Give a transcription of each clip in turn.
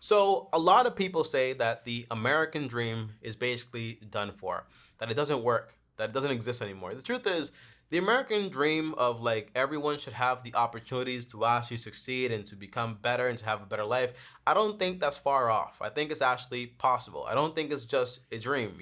So a lot of people say that the American dream is basically done for, that it doesn't work, that it doesn't exist anymore. The truth is, the American dream of like everyone should have the opportunities to actually succeed and to become better and to have a better life, I don't think that's far off. I think it's actually possible. I don't think it's just a dream,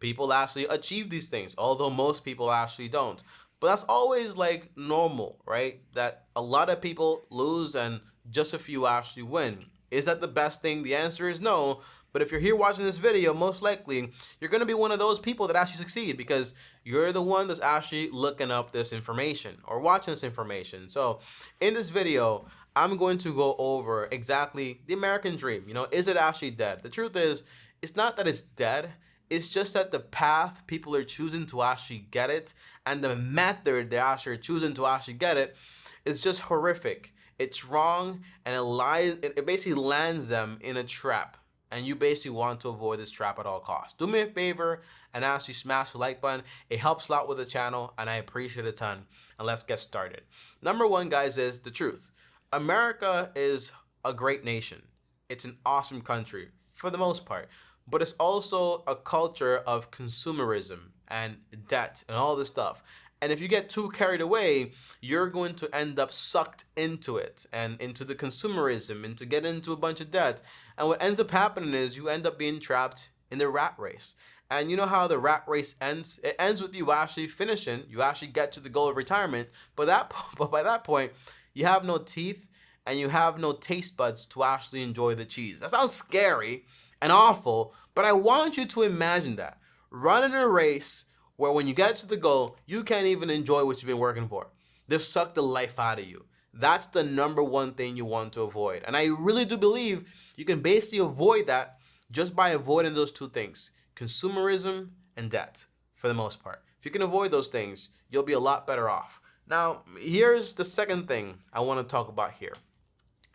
People actually achieve these things, although most people actually don't. But that's always like normal, right? That a lot of people lose and just a few actually win. Is that the best thing? The answer is no. But if you're here watching this video, most likely you're going to be one of those people that actually succeed because you're the one that's actually looking up this information or watching this information. So in this video, I'm going to go over exactly the American dream. Is it actually dead? The truth is, it's not that it's dead. It's just that the path people are choosing to actually get it and the method they're actually choosing to actually get it is just horrific. It's wrong and it basically lands them in a trap. And you basically want to avoid this trap at all costs. Do me a favor and actually smash the like button. It helps a lot with the channel and I appreciate it a ton. And let's get started. Number one, guys, is the truth. America is a great nation. It's an awesome country for the most part. But it's also a culture of consumerism and debt and all this stuff. And if you get too carried away, you're going to end up sucked into it and into the consumerism and to get into a bunch of debt. And what ends up happening is you end up being trapped in the rat race. And you know how the rat race ends? It ends with you actually finishing. You actually get to the goal of retirement. But by that point, you have no teeth and you have no taste buds to actually enjoy the cheese. That sounds scary and awful, but I want you to imagine that. Running a race where when you get to the goal, you can't even enjoy what you've been working for. They suck the life out of you. That's the number one thing you want to avoid. And I really do believe you can basically avoid that just by avoiding those two things, consumerism and debt, for the most part. If you can avoid those things, you'll be a lot better off. Now, here's the second thing I want to talk about here.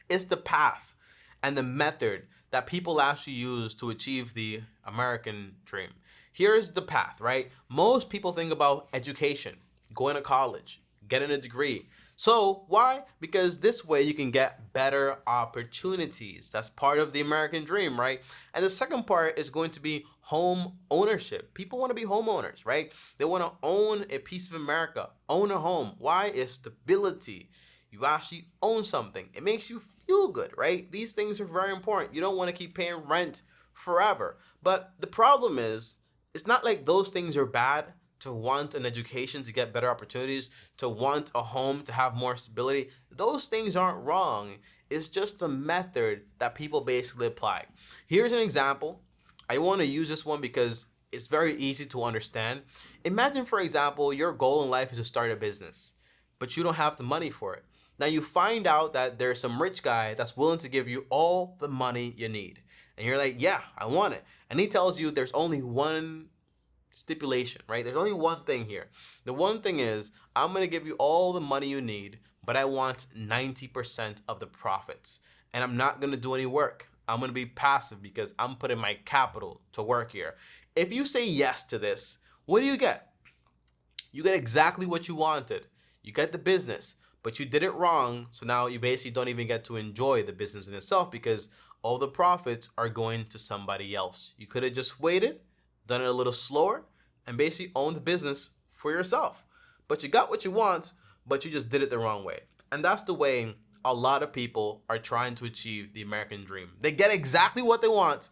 It's the path and the method that people actually use to achieve the American dream. Here's the path, right? Most people think about education, going to college, getting a degree. So why? Because this way you can get better opportunities. That's part of the American dream, right? And the second part is going to be home ownership. People want to be homeowners, right? They want to own a piece of America, own a home. Why? It's stability. You actually own something. It makes you feel good, right? These things are very important. You don't want to keep paying rent forever. But the problem is, it's not like those things are bad. To want an education, to get better opportunities, to want a home, to have more stability. Those things aren't wrong. It's just a method that people basically apply. Here's an example. I want to use this one because it's very easy to understand. Imagine, for example, your goal in life is to start a business, but you don't have the money for it. Now you find out that there's some rich guy that's willing to give you all the money you need. And you're like, yeah, I want it. And he tells you there's only one stipulation, right? There's only one thing here. The one thing is, I'm going to give you all the money you need, but I want 90% of the profits. And I'm not going to do any work. I'm going to be passive because I'm putting my capital to work here. If you say yes to this, what do you get? You get exactly what you wanted. You get the business, but you did it wrong. So now you basically don't even get to enjoy the business in itself because all the profits are going to somebody else. You could have just waited, done it a little slower, and basically owned the business for yourself. But you got what you want, but you just did it the wrong way. And that's the way a lot of people are trying to achieve the American dream. They get exactly what they want,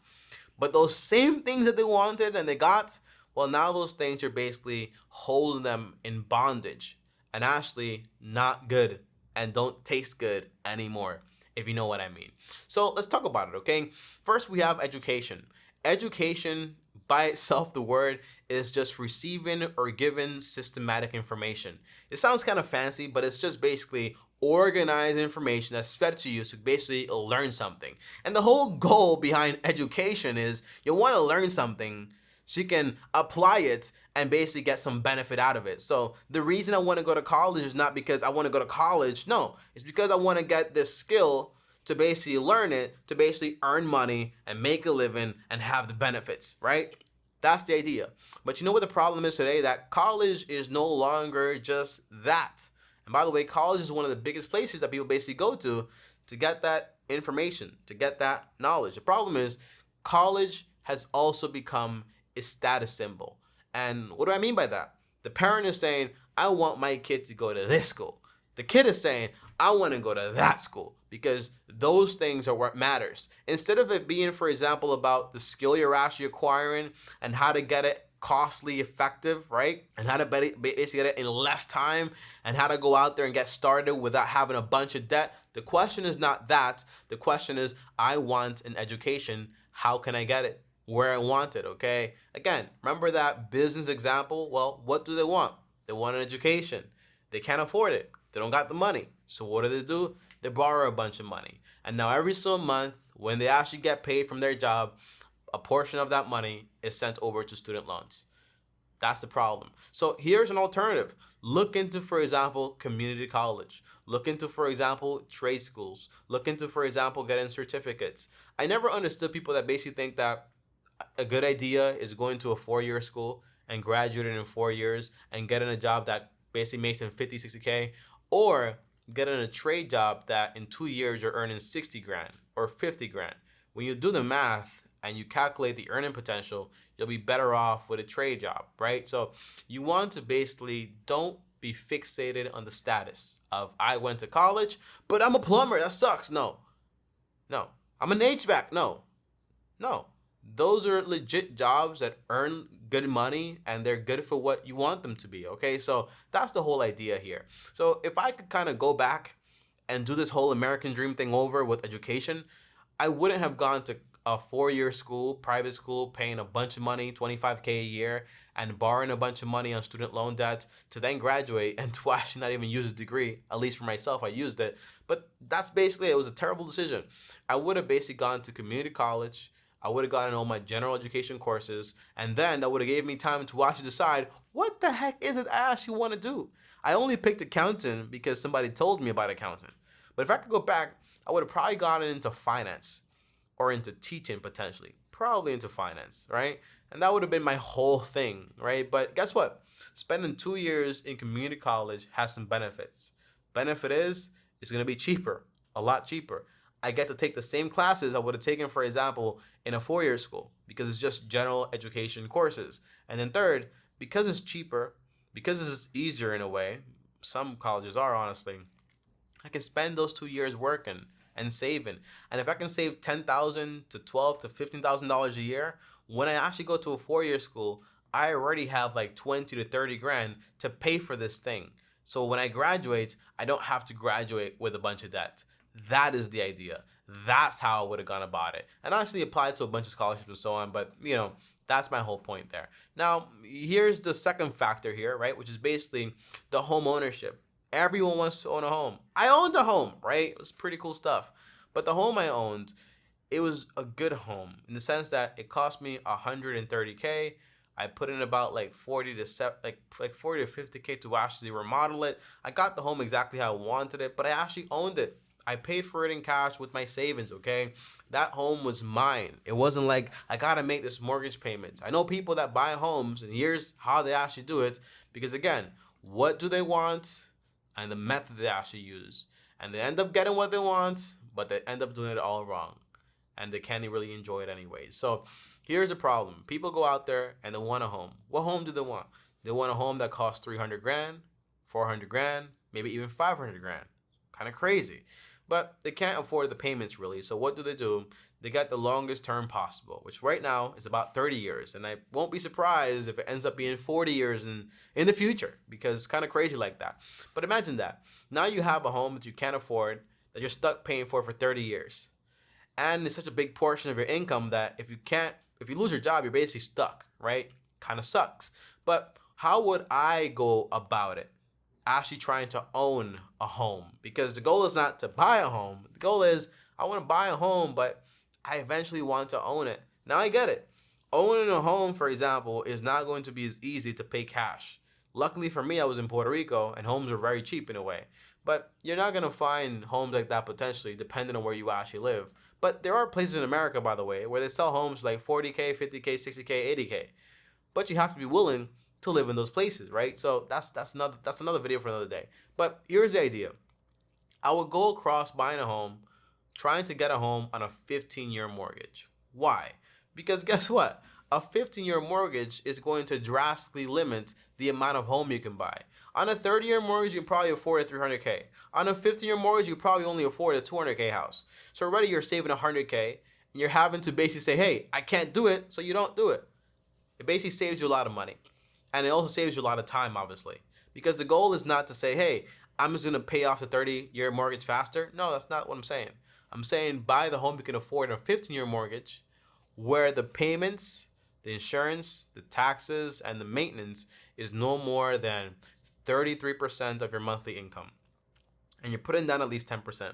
but those same things that they wanted and they got, well, now those things are basically holding them in bondage and actually not good and don't taste good anymore, if you know what I mean. So let's talk about it, okay? First, we have education. Education, by itself, the word is just receiving or giving systematic information. It sounds kind of fancy, but it's just basically organized information that's fed to you to basically learn something. And the whole goal behind education is you want to learn something so you can apply it and basically get some benefit out of it. So the reason I want to go to college is not because I want to go to college. No, it's because I want to get this skill to basically learn it, to basically earn money and make a living and have the benefits, right? That's the idea. But you know what the problem is today? That college is no longer just that. And by the way, college is one of the biggest places that people basically go to get that information, to get that knowledge. The problem is college has also become a status symbol. And what do I mean by that? The parent is saying, I want my kid to go to this school. The kid is saying, I want to go to that school because those things are what matters. Instead of it being, for example, about the skill you're actually acquiring and how to get it costly effective, right? And how to basically get it in less time and how to go out there and get started without having a bunch of debt. The question is not that. The question is, I want an education. How can I get it? Where I want it, okay? Again, remember that business example? Well, what do they want? They want an education. They can't afford it. They don't got the money. So what do? They borrow a bunch of money. And now every single month, when they actually get paid from their job, a portion of that money is sent over to student loans. That's the problem. So here's an alternative. Look into, for example, community college. Look into, for example, trade schools. Look into, for example, getting certificates. I never understood people that basically think that a good idea is going to a 4-year school and graduating in 4 years and getting a job that basically makes them 50, 60K, or getting a trade job that in 2 years you're earning 60 grand or 50 grand. When you do the math and you calculate the earning potential, you'll be better off with a trade job, right? So you want to basically don't be fixated on the status of I went to college, but I'm a plumber. That sucks. No. I'm an HVAC. No. Those are legit jobs that earn good money and they're good for what you want them to be, okay? So that's the whole idea here. So if I could kind of go back and do this whole American dream thing over with education, I wouldn't have gone to a 4-year school, private school, paying a bunch of money, 25K a year, and borrowing a bunch of money on student loan debt to then graduate and to actually not even use a degree. At least for myself, I used it. But that's basically, it was a terrible decision. I would have basically gone to community college. I would have gotten all my general education courses, and then that would have gave me time to actually decide what the heck is it I actually want to do. I only picked accounting because somebody told me about accounting. But if I could go back, I would have probably gotten into finance or into teaching potentially, probably into finance, right? And that would have been my whole thing, right? But guess what? Spending 2 years in community college has some benefits. Benefit is it's going to be cheaper, a lot cheaper. I get to take the same classes I would have taken, for example, in a 4-year school because it's just general education courses. And then third, because it's cheaper, because it's easier in a way, some colleges are honestly, I can spend those 2 years working and saving. And if I can save $10,000 to $12,000 to $15,000 a year, when I actually go to a 4-year school, I already have like 20 to 30 grand to pay for this thing. So when I graduate, I don't have to graduate with a bunch of debt. That is the idea. That's how I would have gone about it. And honestly applied to a bunch of scholarships and so on, but that's my whole point there. Now, here's the second factor here, right? Which is basically the home ownership. Everyone wants to own a home. I owned a home, right? It was pretty cool stuff. But the home I owned, it was a good home in the sense that it cost me 130K. I put in about like 40 to 50K to actually remodel it. I got the home exactly how I wanted it, but I actually owned it. I paid for it in cash with my savings, okay? That home was mine. It wasn't like I gotta make this mortgage payment. I know people that buy homes, and here's how they actually do it. Because again, what do they want? And the method they actually use. And they end up getting what they want, but they end up doing it all wrong. And they can't really enjoy it anyways. So here's the problem. People go out there and they want a home. What home do they want? They want a home that costs 300 grand, 400 grand, maybe even 500 grand. Kind of crazy. But they can't afford the payments really. So what do? They get the longest term possible, which right now is about 30 years. And I won't be surprised if it ends up being 40 years in the future, because it's kind of crazy like that. But imagine that. Now you have a home that you can't afford, that you're stuck paying for 30 years. And it's such a big portion of your income that if you lose your job, you're basically stuck, right? Kind of sucks. But how would I go about it? Actually trying to own a home, because the goal is not to buy a home. The goal is I want to buy a home, but I eventually want to own it. Now I get it. Owning a home, for example, is not going to be as easy to pay cash. Luckily for me, I was in Puerto Rico and homes are very cheap in a way. But you're not going to find homes like that potentially depending on where you actually live. But there are places in America, by the way, where they sell homes like 40K, 50K, 60K, 80K. But you have to be willing to live in those places, right? So that's another video for another day. But here's the idea. I would go across buying a home, trying to get a home on a 15-year mortgage. Why? Because guess what? A 15-year mortgage is going to drastically limit the amount of home you can buy. On a 30-year mortgage, you can probably afford a 300K. On a 15-year mortgage, you probably only afford a 200K house. So already you're saving 100K, and you're having to basically say, hey, I can't do it, so you don't do it. It basically saves you a lot of money. And it also saves you a lot of time, obviously. Because the goal is not to say, hey, I'm just going to pay off the 30-year mortgage faster. No, that's not what I'm saying. I'm saying buy the home you can afford in a 15-year mortgage where the payments, the insurance, the taxes, and the maintenance is no more than 33% of your monthly income. And you're putting down at least 10%.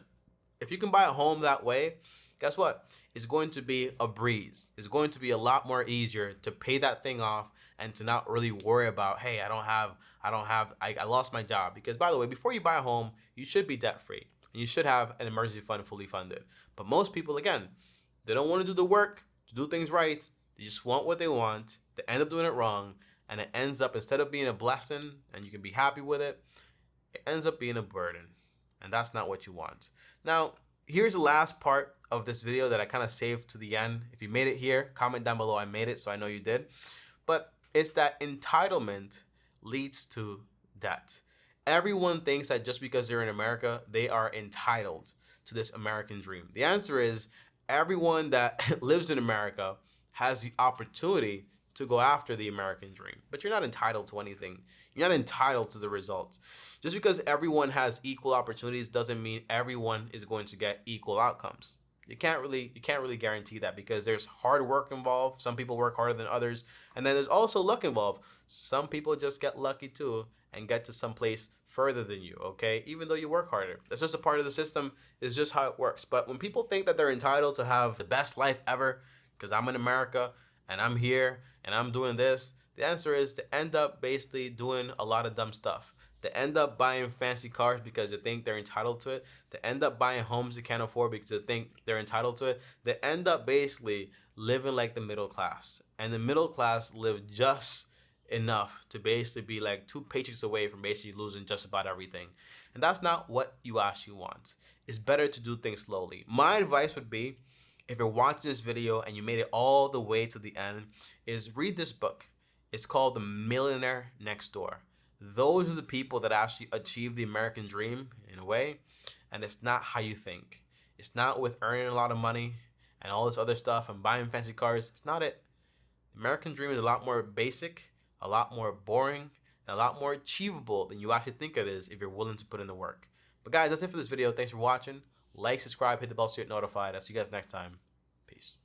If you can buy a home that way, guess what? It's going to be a breeze. It's going to be a lot more easier to pay that thing off and to not really worry about, hey, I lost my job. Because by the way, before you buy a home, you should be debt free. And you should have an emergency fund fully funded. But most people, again, they don't want to do the work to do things right. They just want what they want. They end up doing it wrong. And it ends up, instead of being a blessing and you can be happy with it, it ends up being a burden. And that's not what you want. Now, here's the last part of this video that I kind of saved to the end. If you made it here, comment down below I made it so I know you did. But it's that entitlement leads to debt. Everyone thinks that just because they're in America, they are entitled to this American dream. The answer is everyone that lives in America has the opportunity to go after the American dream. But you're not entitled to anything. You're not entitled to the results. Just because everyone has equal opportunities doesn't mean everyone is going to get equal outcomes. You can't really guarantee that because there's hard work involved. Some people work harder than others. And then there's also luck involved. Some people just get lucky too and get to some place further than you, okay? Even though you work harder. That's just a part of the system. It's just how it works. But when people think that they're entitled to have the best life ever because I'm in America and I'm here and I'm doing this, the answer is to end up basically doing a lot of dumb stuff. They end up buying fancy cars because they think they're entitled to it. They end up buying homes they can't afford because they think they're entitled to it. They end up basically living like the middle class. And the middle class live just enough to basically be like 2 paychecks away from basically losing just about everything. And that's not what you actually want. It's better to do things slowly. My advice would be, if you're watching this video and you made it all the way to the end, is read this book. It's called The Millionaire Next Door. Those are the people that actually achieve the American dream in a way, and it's not how you think. It's not with earning a lot of money and all this other stuff and buying fancy cars. It's not it. The American dream is a lot more basic, a lot more boring, and a lot more achievable than you actually think it is if you're willing to put in the work. But guys, that's it for this video. Thanks for watching. Like, subscribe, hit the bell so you get notified. I'll see you guys next time. Peace.